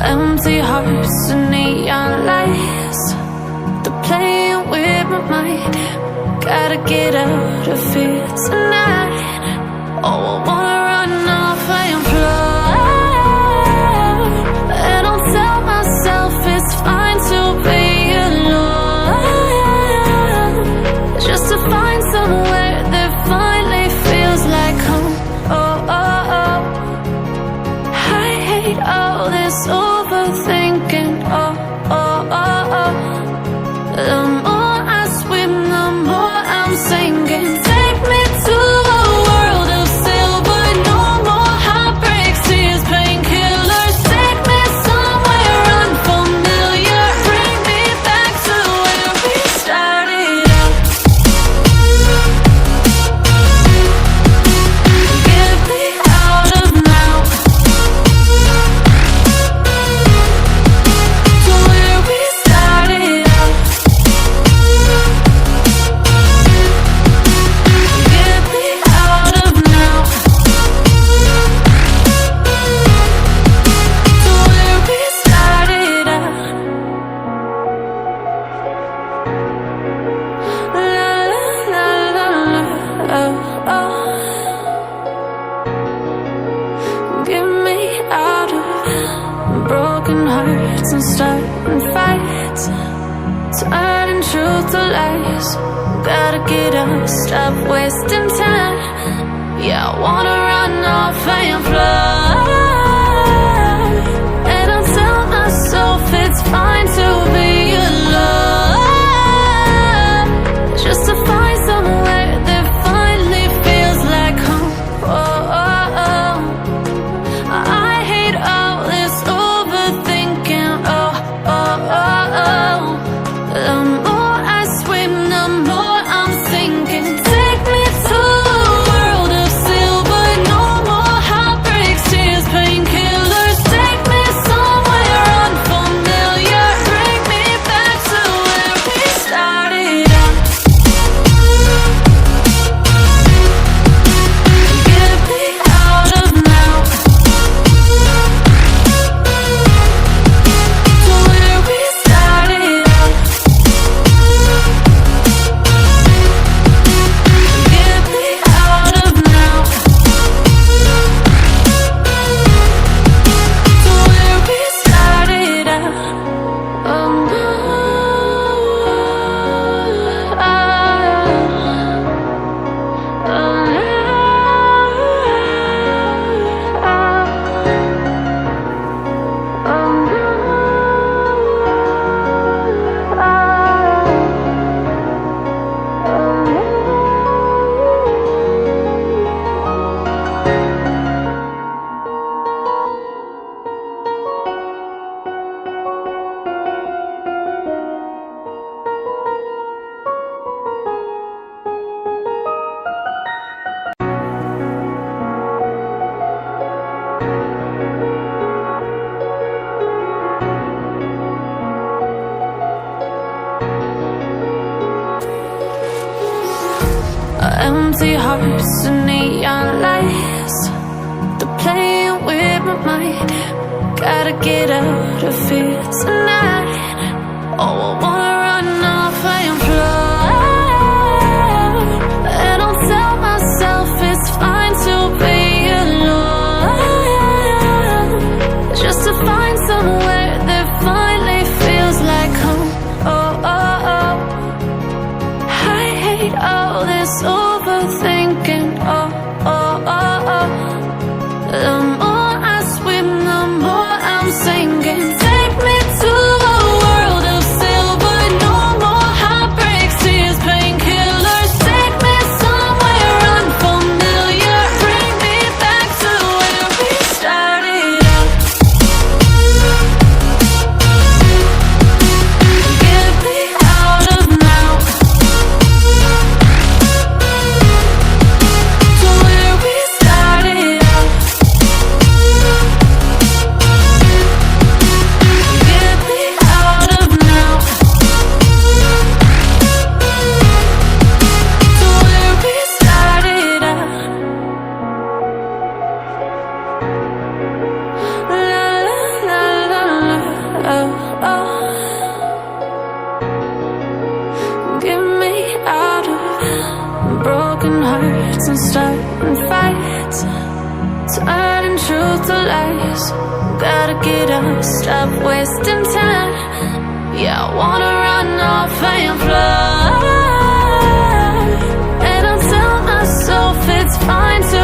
Empty hearts and neon lights, they're playing with my mind. Gotta get out of here tonight. Oh, I wanna run off and fly, and I'll tell myself it's fine to be alone, just to find somewhere that finally feels like home. Oh, oh, oh. I hate all this overthinking. Oh, oh, oh, oh. The more I swim, the more I'm sinking. Take me to a world of silver, no more heartbreaks, tears, painkillers. Take me somewhere unfamiliar, bring me back to where we started out. Get me out of now, to where we started out. Get me out of now, to where we started out. La la la la, oh, oh. Get me out of broken hearts and starting fights, turning truth to lies. Gotta get up, stop wasting time. Yeah, I wanna run off and fly, and I'll tell myself it's fine to be alone, just to find somewhere that finally feels like home. Oh, oh, oh. I hate all this overthinking. Oh, oh, oh, oh. The more I swim, the more I'm sinking. Take me to a world of silver, no more heartbreaks, tears, painkillers. Take me somewhere unfamiliar, bring me back to where we started out. Get me out of now, to where we started out. Get me out of now, to where we started out. Oh no, empty hearts and neon lights, they're playing with my mind. Gotta get out of here tonight. Oh, I wanna run off and fly, and I'll tell myself it's fine to be alone, just to find somewhere that finally feels like home. Oh, oh, oh. I hate all this overthinking. Oh, oh, oh, oh. The more I swim, the more I'm sinking. Take me to a world of silver, truth to lies. Gotta get up, stop wasting time. Yeah, I wanna run off and fly. And I'll tell myself it's fine to